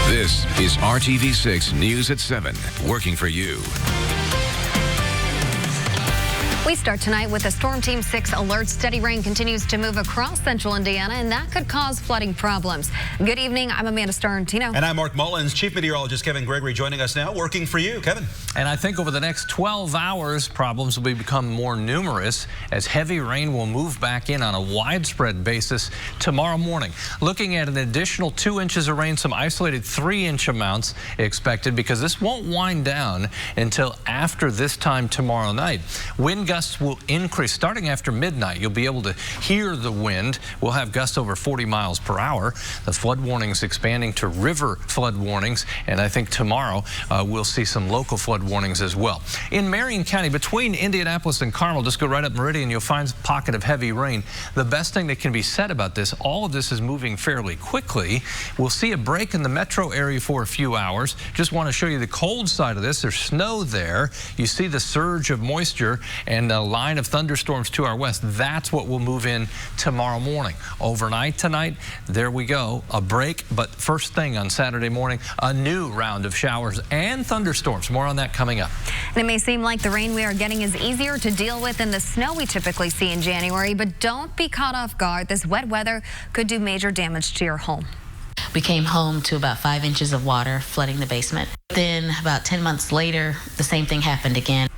This is RTV6 News at 7, working for you. We start tonight with a Storm Team 6 alert. Steady rain continues to move across central Indiana, and that could cause flooding problems. Good evening. I'm Amanda Starantino. And I'm Mark Mullins. Chief Meteorologist Kevin Gregory joining us now, working for you. Kevin. And I think over the next 12 hours, problems will become more numerous as heavy rain will move back in on a widespread basis tomorrow morning. Looking at an additional 2 inches of rain, some isolated 3-inch amounts expected because this won't wind down until after this time tomorrow night. Wind gusts will increase starting after midnight. You'll be able to hear the wind. We'll have gusts over 40 miles per hour. The flood warnings expanding to river flood warnings, and I think tomorrow we'll see some local flood warnings as well. In Marion County, between Indianapolis and Carmel, just go right up Meridian, you'll find a pocket of heavy rain. The best thing that can be said about this, all of this is moving fairly quickly. We'll see a break in the metro area for a few hours. Just want to show you the cold side of this. There's snow there. You see the surge of moisture and a line of thunderstorms to our west. That's what will move in tomorrow morning. Overnight tonight, there we go, a break, but first thing on Saturday morning, a new round of showers and thunderstorms. More on that coming up. And it may seem like the rain we are getting is easier to deal with than the snow we typically see in January, but don't be caught off guard. This wet weather could do major damage to your home. We came home to about 5 inches of water flooding the basement. Then about 10 months later, the same thing happened again.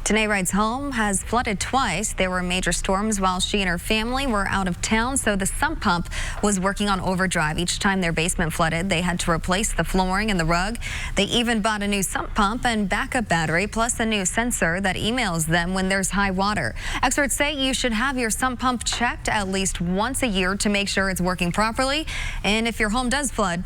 Tanae Wright's home has flooded twice. There were major storms while she and her family were out of town, so the sump pump was working on overdrive. Each time their basement flooded, they had to replace the flooring and the rug. They even bought a new sump pump and backup battery, plus a new sensor that emails them when there's high water. Experts say you should have your sump pump checked at least once a year to make sure it's working properly. And if your home does flood,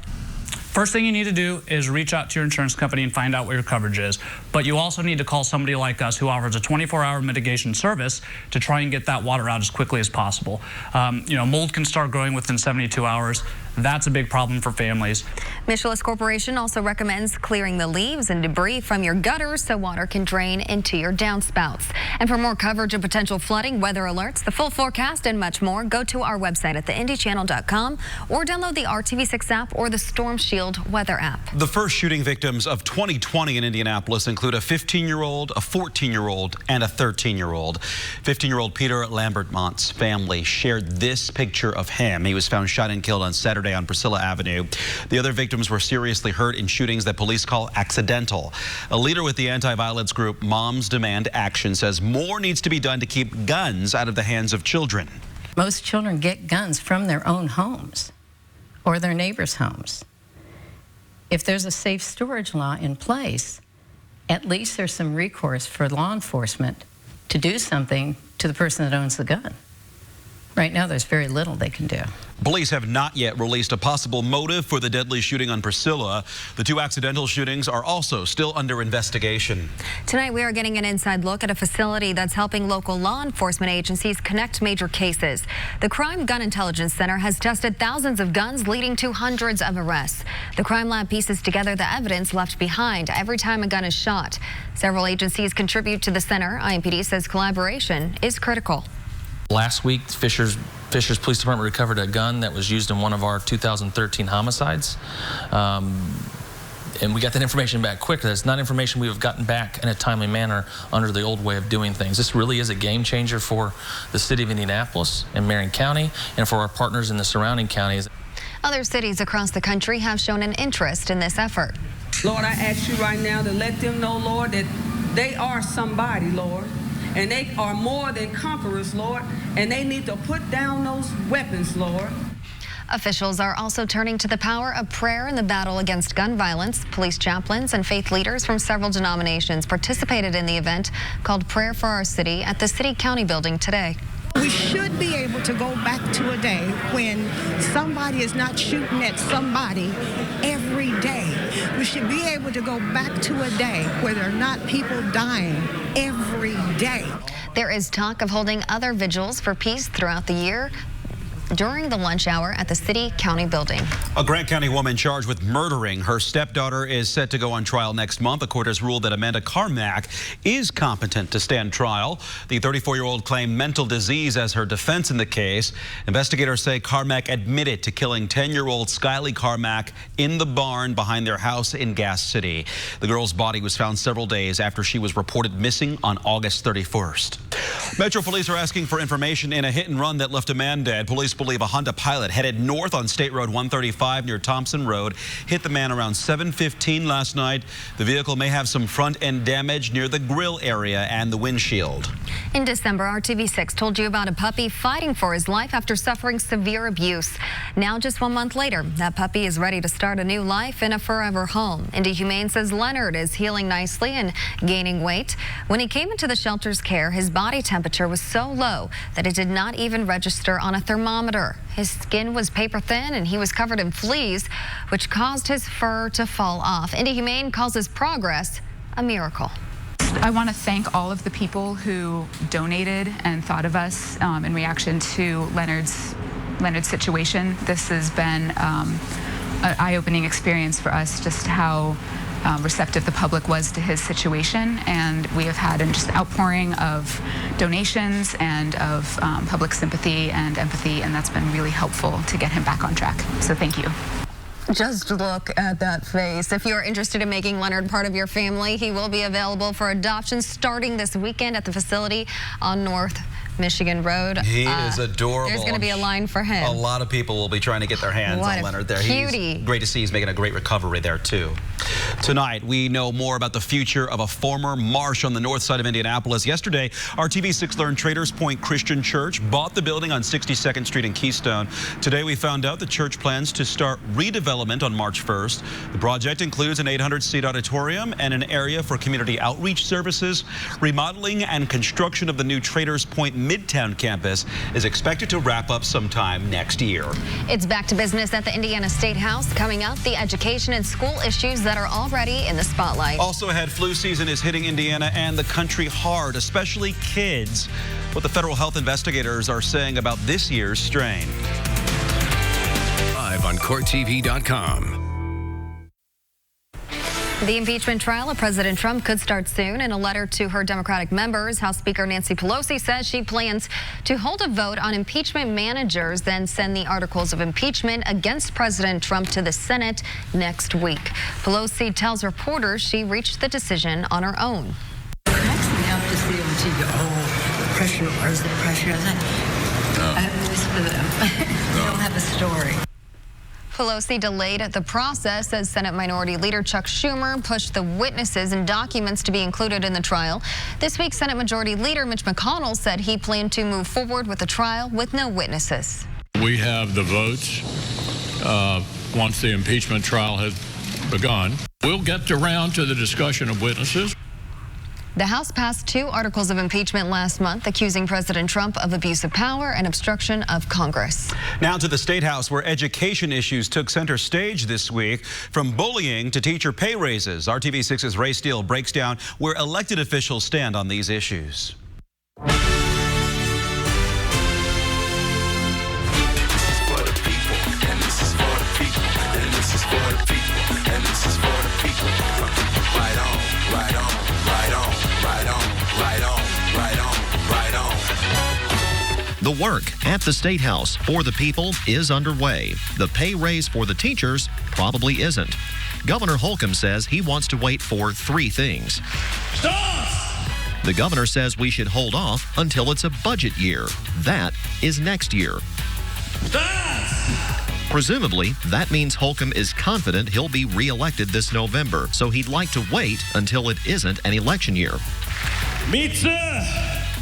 first thing you need to do is reach out to your insurance company and find out what your coverage is. But you also need to call somebody like us who offers a 24-hour mitigation service to try and get that water out as quickly as possible. Mold can start growing within 72 hours. That's a big problem for families. Michelis Corporation also recommends clearing the leaves and debris from your gutters so water can drain into your downspouts. And for more coverage of potential flooding, weather alerts, the full forecast, and much more, go to our website at theindychannel.com or download the RTV6 app or the Storm Shield weather app. The first shooting victims of 2020 in Indianapolis include a 15-year-old, a 14-year-old, and a 13-year-old. 15-year-old Peter Lambertmont's family shared this picture of him. He was found shot and killed on Saturday on Priscilla Avenue. The other victims were seriously hurt in shootings that police call accidental. A leader with the anti-violence group Moms Demand Action says more needs to be done to keep guns out of the hands of children. Most children get guns from their own homes or their neighbors' homes. If there's a safe storage law in place, at least there's some recourse for law enforcement to do something to the person that owns the gun. Right now, there's very little they can do. Police have not yet released a possible motive for the deadly shooting on Priscilla. The 2 accidental shootings are also still under investigation. Tonight, we are getting an inside look at a facility that's helping local law enforcement agencies connect major cases. The Crime Gun Intelligence Center has tested thousands of guns, leading to hundreds of arrests. The crime lab pieces together the evidence left behind every time a gun is shot. Several agencies contribute to the center. IMPD says collaboration is critical. Last week, Fishers Police Department recovered a gun that was used in one of our 2013 homicides. And we got that information back quicker. That's not information we have gotten back in a timely manner under the old way of doing things. This really is a game changer for the city of Indianapolis and Marion County and for our partners in the surrounding counties. Other cities across the country have shown an interest in this effort. Lord, I ask you right now to let them know, Lord, that they are somebody, Lord. And they are more than conquerors, Lord, and they need to put down those weapons, Lord. Officials are also turning to the power of prayer in the battle against gun violence. Police chaplains and faith leaders from several denominations participated in the event called Prayer for Our City at the City County building today. We should be able to go back to a day when somebody is not shooting at somebody every day. We should be able to go back to a day where there are not people dying every day. There is talk of holding other vigils for peace throughout the year. during the lunch hour at the city-county building. A Grant County woman charged with murdering her stepdaughter is set to go on trial next month. The court has ruled that Amanda Carmack is competent to stand trial. The 34-year-old claimed mental disease as her defense in the case. Investigators say Carmack admitted to killing 10-year-old Skylee Carmack in the barn behind their house in Gas City. The girl's body was found several days after she was reported missing on August 31st. Metro Police are asking for information in a hit and run that left a man dead. Police believe a Honda Pilot headed north on State Road 135 near Thompson Road hit the man around 7:15 last night. The vehicle may have some front end damage near the grill area and the windshield. In December, RTV6 told you about a puppy fighting for his life after suffering severe abuse. Now, just 1 month later, that puppy is ready to start a new life in a forever home. Indy Humane says Leonard is healing nicely and gaining weight. When he came into the shelter's care, his body temperature was so low that it did not even register on a thermometer. His skin was paper thin and he was covered in fleas, which caused his fur to fall off. Indy Humane calls his progress a miracle. I want to thank all of the people who donated and thought of us in reaction to Leonard's situation. This has been an eye-opening experience for us, just how receptive the public was to his situation, and we have had just an outpouring of donations and of public sympathy and empathy, and that's been really helpful to get him back on track. So thank you. Just look at that face. If you're interested in making Leonard part of your family, he will be available for adoption starting this weekend at the facility on North Michigan Road. He is adorable. There's going to be a line for him. A lot of people will be trying to get their hands on Leonard there. Cutie. He's great to see. He's making a great recovery there, too. Tonight, we know more about the future of a former marsh on the north side of Indianapolis. Yesterday, RTV6 learned Traders Point Christian Church bought the building on 62nd Street in Keystone. Today, we found out the church plans to start redevelopment on March 1st. The project includes an 800-seat auditorium and an area for community outreach services. Remodeling and construction of the new Traders Point Midtown campus is expected to wrap up sometime next year. It's back to business at the Indiana State House. Coming up, the education and school issues that are already in the spotlight. Also ahead, flu season is hitting Indiana and the country hard, especially kids. What the federal health investigators are saying about this year's strain. Live on CourtTV.com. The impeachment trial of President Trump could start soon. In a letter to her Democratic members, House Speaker Nancy Pelosi says she plans to hold a vote on impeachment managers, then send the articles of impeachment against President Trump to the Senate next week. Pelosi tells reporters she reached the decision on her own. Next we have to see until you go, the pressure, where's the pressure? I have news for them. They don't have a story. Pelosi delayed the process as Senate Minority Leader Chuck Schumer pushed the witnesses and documents to be included in the trial. This week, Senate Majority Leader Mitch McConnell said he planned to move forward with the trial with no witnesses. We have the votes once the impeachment trial has begun. We'll get around to the discussion of witnesses. The House passed 2 articles of impeachment last month accusing President Trump of abuse of power and obstruction of Congress. Now to the State House, where education issues took center stage this week, from bullying to teacher pay raises. RTV6's Ray Steele breaks down where elected officials stand on these issues. The work at the State House for the people is underway. The pay raise for the teachers probably isn't. Governor Holcomb says he wants to wait for 3 things. Stop! The governor says we should hold off until it's a budget year. That is next year. Stop! Presumably, that means Holcomb is confident he'll be reelected this November, so he'd like to wait until it isn't an election year. Pizza!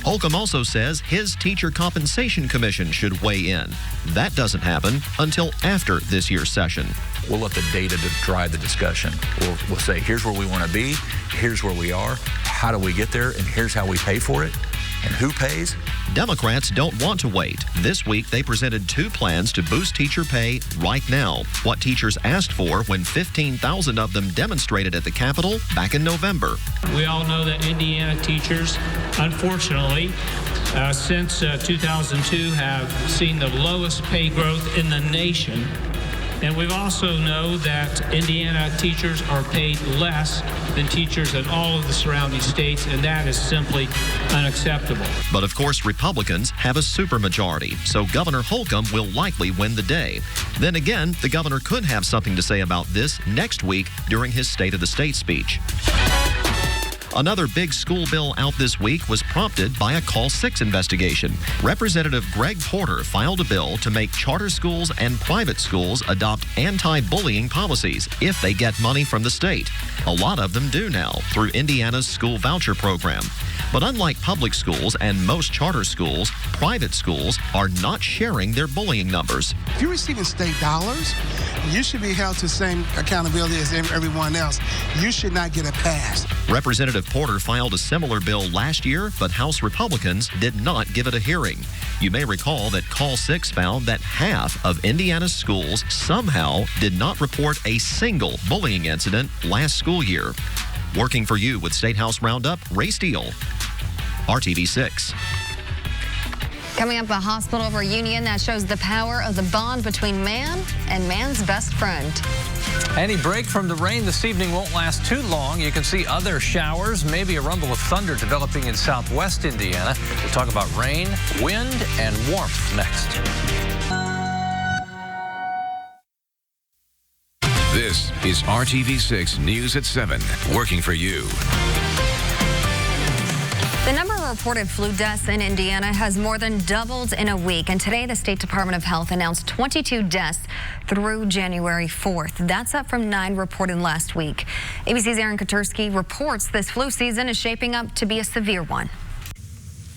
Holcomb also says his Teacher Compensation Commission should weigh in. That doesn't happen until after this year's session. We'll let the data drive the discussion. We'll say, here's where we want to be, here's where we are, how do we get there, and here's how we pay for it. And who pays? Democrats don't want to wait. This week, they presented 2 plans to boost teacher pay right now. What teachers asked for when 15,000 of them demonstrated at the Capitol back in November. We all know that Indiana teachers, unfortunately, since 2002 have seen the lowest pay growth in the nation. And we also know that Indiana teachers are paid less than teachers in all of the surrounding states, and that is simply unacceptable. But of course, Republicans have a supermajority, so Governor Holcomb will likely win the day. Then again, the governor could have something to say about this next week during his State of the State speech. Another big school bill out this week was prompted by a Call 6 investigation. Representative Greg Porter filed a bill to make charter schools and private schools adopt anti-bullying policies if they get money from the state. A lot of them do now through Indiana's school voucher program. But unlike public schools and most charter schools, private schools are not sharing their bullying numbers. If you're receiving state dollars, you should be held to the same accountability as everyone else. You should not get a pass. Representative Porter filed a similar bill last year, but House Republicans did not give it a hearing. You may recall that Call 6 found that half of Indiana's schools somehow did not report a single bullying incident last school year. Working for you with State House Roundup, Ray Steele, RTV6. Coming up, a hospital reunion that shows the power of the bond between man and man's best friend. Any break from the rain this evening won't last too long. You can see other showers, maybe a rumble of thunder developing in southwest Indiana. We'll talk about rain, wind, and warmth next. This is RTV6 News at 7, working for you. The number of reported flu deaths in Indiana has more than doubled in a week, and today the State Department of Health announced 22 deaths through January 4th. That's up from 9 reported last week. ABC's Aaron Katursky reports this flu season is shaping up to be a severe one.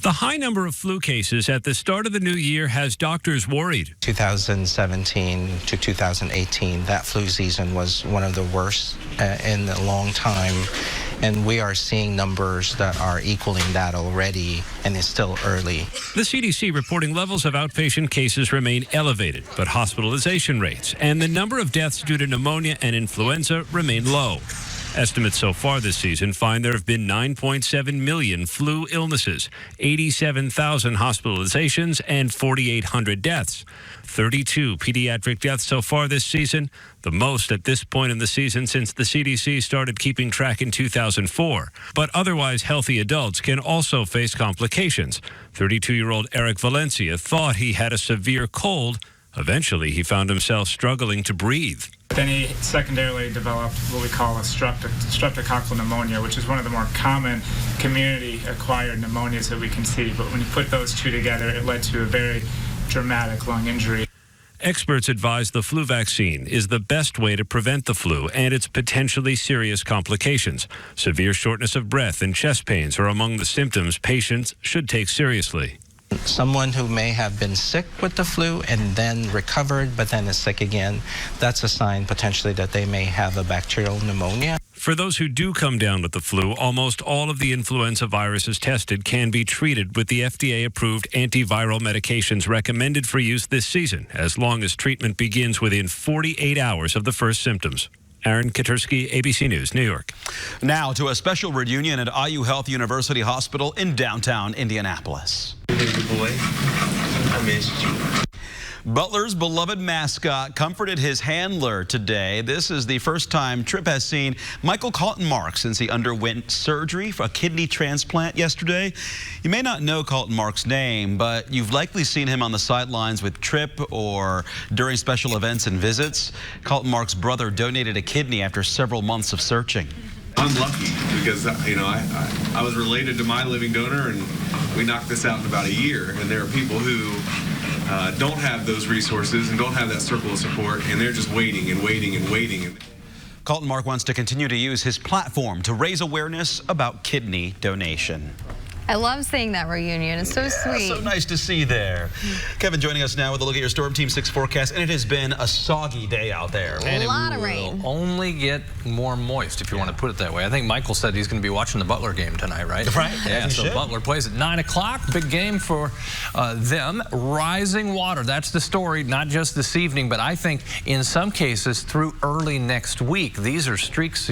The high number of flu cases at the start of the new year has doctors worried. 2017 to 2018, that flu season was one of the worst in a long time. And we are seeing numbers that are equaling that already, and it's still early. The CDC reporting levels of outpatient cases remain elevated, but hospitalization rates and the number of deaths due to pneumonia and influenza remain low. Estimates so far this season find there have been 9.7 million flu illnesses, 87,000 hospitalizations, and 4,800 deaths. 32 pediatric deaths so far this season, the most at this point in the season since the CDC started keeping track in 2004. But otherwise healthy adults can also face complications. 32-year-old Eric Valencia thought he had a severe cold. Eventually, he found himself struggling to breathe. Then he secondarily developed what we call a streptococcal pneumonia, which is one of the more common community-acquired pneumonias that we can see. But when you put those two together, it led to a very dramatic lung injury. Experts advise the flu vaccine is the best way to prevent the flu and its potentially serious complications. Severe shortness of breath and chest pains are among the symptoms patients should take seriously. Someone who may have been sick with the flu and then recovered but then is sick again, that's a sign potentially that they may have a bacterial pneumonia. For those who do come down with the flu, almost all of the influenza viruses tested can be treated with the FDA-approved antiviral medications recommended for use this season, as long as treatment begins within 48 hours of the first symptoms. Aaron Katursky, ABC News, New York. Now to a special reunion at IU Health University Hospital in downtown Indianapolis. Boy, I missed you. Butler's beloved mascot comforted his handler today. This is the first time Tripp has seen Michael Carlton Marks since he underwent surgery for a kidney transplant yesterday. You may not know Carlton Marks' name, but you've likely seen him on the sidelines with Tripp or during special events and visits. Carlton Marks' brother donated a kidney after several months of searching. I'm lucky because, you know, I was related to my living donor, and we knocked this out in about a year. And there are people who don't have those resources and don't have that circle of support, and they're just waiting and waiting and waiting. Carlton Mark wants to continue to use his platform to raise awareness about kidney donation. I love seeing that reunion. It's so sweet. So nice to see there. Kevin joining us now with a look at your Storm Team 6 forecast, and it has been a soggy day out there. And a lot of rain. Only get more moist, if you want to put it that way. I think Michael said he's going to be watching the Butler game tonight, right? Right. Yeah, so Butler plays at 9 o'clock. Big game for them. Rising water. That's the story, not just this evening, but I think in some cases through early next week. These are streams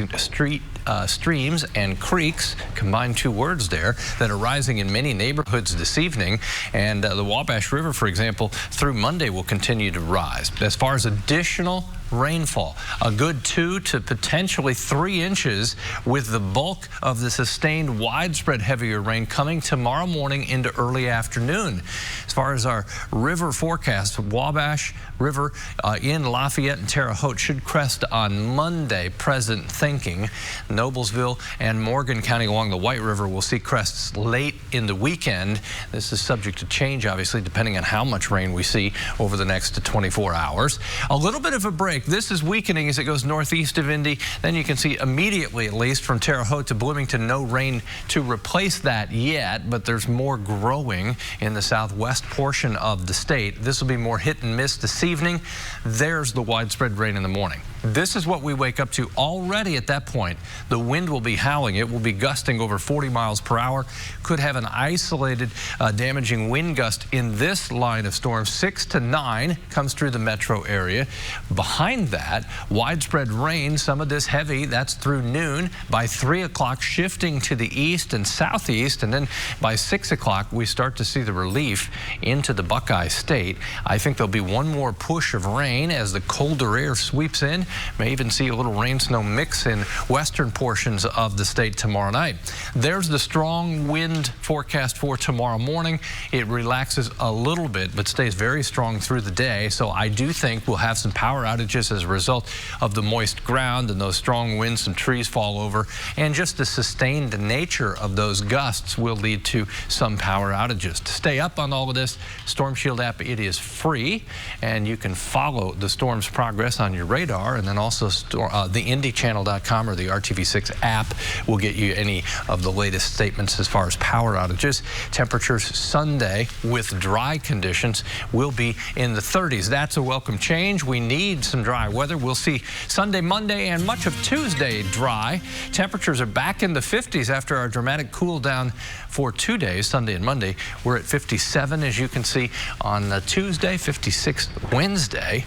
and creeks, combined two words there, that are rising in many neighborhoods this evening. And the Wabash River, for example, through Monday will continue to rise. As far as additional rainfall, a good 2 to potentially 3 inches, with the bulk of the sustained widespread heavier rain coming tomorrow morning into early afternoon. As far as our river forecast, Wabash River in Lafayette and Terre Haute should crest on Monday, present thinking. Noblesville and Morgan County along the White River will see crests late in the weekend. This is subject to change, obviously, depending on how much rain we see over the next 24 hours. A little bit of a break. This is weakening as it goes northeast of Indy. Then you can see immediately, at least from Terre Haute to Bloomington, no rain to replace that yet, but there's more growing in the southwest portion of the state. This will be more hit and miss this evening. There's the widespread rain in the morning. This is what we wake up to already at that point. The wind will be howling. It will be gusting over 40 miles per hour. Could have an isolated damaging wind gust in this line of storms. 6 to 9 comes through the metro area. Behind that, widespread rain, some of this heavy, that's through noon. By 3 o'clock, shifting to the east and southeast, and then by 6 o'clock, we start to see the relief into the Buckeye State. I think there'll be one more push of rain as the colder air sweeps in. May even see a little rain-snow mix in western portions of the state tomorrow night. There's the strong wind forecast for tomorrow morning. It relaxes a little bit, but stays very strong through the day. So I do think we'll have some power outages as a result of the moist ground and those strong winds. Some trees fall over, and just the sustained nature of those gusts will lead to some power outages. To stay up on all of this, Storm Shield app, it is free, and you can follow the storm's progress on your radar. And then also the IndyChannel.com or the RTV6 app will get you any of the latest statements as far as power outages. Temperatures Sunday with dry conditions will be in the 30s. That's a welcome change. We need some dry weather. We'll see Sunday, Monday, and much of Tuesday dry. Temperatures are back in the 50s after our dramatic cool down for 2 days, Sunday and Monday. We're at 57, as you can see, on Tuesday, 56 Wednesday.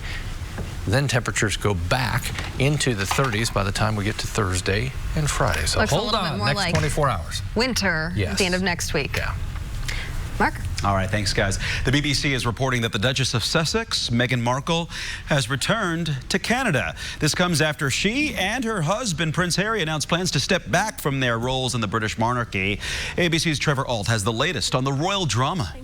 Then temperatures go back into the 30s by the time we get to Thursday and Friday. So hold on, next like 24 hours. Winter at the end of next week. Yeah. Mark? All right, thanks, guys. The BBC is reporting that the Duchess of Sussex, Meghan Markle, has returned to Canada. This comes after she and her husband, Prince Harry, announced plans to step back from their roles in the British monarchy. ABC's Trevor Ault has the latest on the royal drama.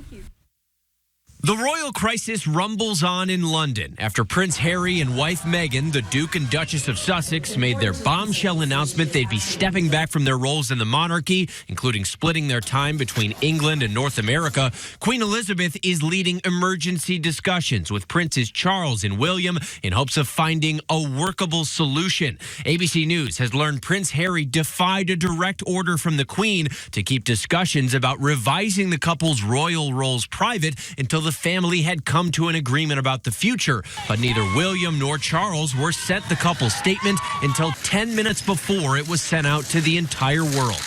The royal crisis rumbles on in London after Prince Harry and wife Meghan, the Duke and Duchess of Sussex, made their bombshell announcement they'd be stepping back from their roles in the monarchy, including splitting their time between England and North America. Queen Elizabeth is leading emergency discussions with Princes Charles and William in hopes of finding a workable solution. ABC News has learned Prince Harry defied a direct order from the Queen to keep discussions about revising the couple's royal roles private until the family had come to an agreement about the future, but neither William nor Charles were sent the couple's statement until 10 minutes before it was sent out to the entire world.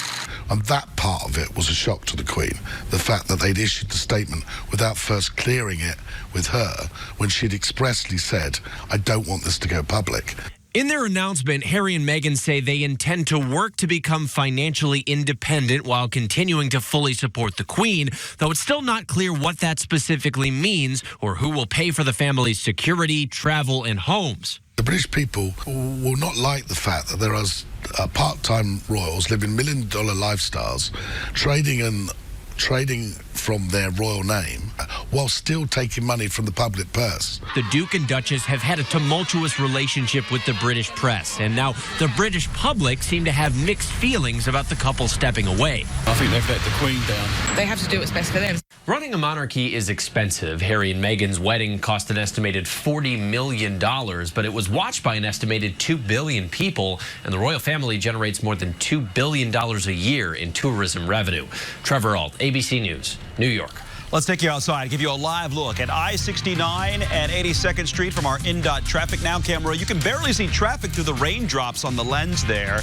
And that part of it was a shock to the Queen. The fact that they'd issued the statement without first clearing it with her when she'd expressly said, I don't want this to go public. In their announcement, Harry and Meghan say they intend to work to become financially independent while continuing to fully support the Queen, though it's still not clear what that specifically means or who will pay for the family's security, travel, and homes. The British people will not like the fact that there are part-time royals living million-dollar lifestyles, trading from their royal name, while still taking money from the public purse. The Duke and Duchess have had a tumultuous relationship with the British press, and now the British public seem to have mixed feelings about the couple stepping away. I think they've let the Queen down. They have to do what's best for them. Running a monarchy is expensive. Harry and Meghan's wedding cost an estimated $40 million, but it was watched by an estimated 2 billion people, and the royal family generates more than $2 billion a year in tourism revenue. Trevor Ault, ABC News, New York. Let's take you outside, give you a live look at I-69 and 82nd Street from our INDOT Traffic Now camera. You can barely see traffic through the raindrops on the lens there.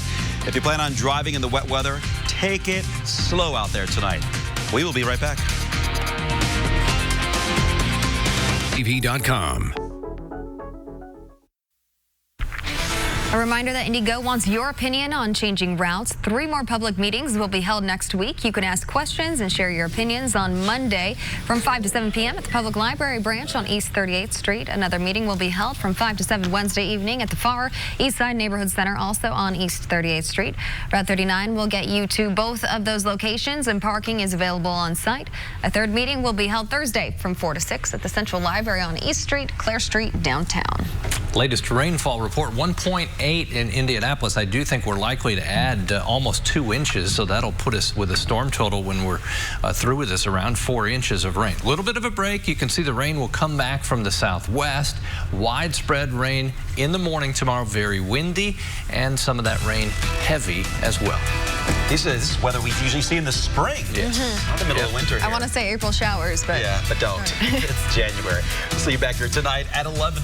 If you plan on driving in the wet weather, take it slow out there tonight. We will be right back. TV.com. A reminder that Indigo wants your opinion on changing routes. 3 more public meetings will be held next week. You can ask questions and share your opinions on Monday from 5 to 7 p.m. at the Public Library branch on East 38th Street. Another meeting will be held from 5 to 7 Wednesday evening at the Far East Side Neighborhood Center, also on East 38th Street. Route 39 will get you to both of those locations, and parking is available on site. A 3rd meeting will be held Thursday from 4 to 6 at the Central Library on East Street, Clare Street, downtown. Latest rainfall report, 1.8 in Indianapolis. I do think we're likely to add almost 2 inches, so that'll put us with a storm total when we're through with this around 4 inches of rain. A little bit of a break. You can see the rain will come back from the southwest. Widespread rain in the morning tomorrow, very windy, and some of that rain heavy as well. This is weather we usually see in the spring. Not the middle of winter here. I want to say April showers, but... Yeah, but don't. It's January. We'll see you back here tonight at 11.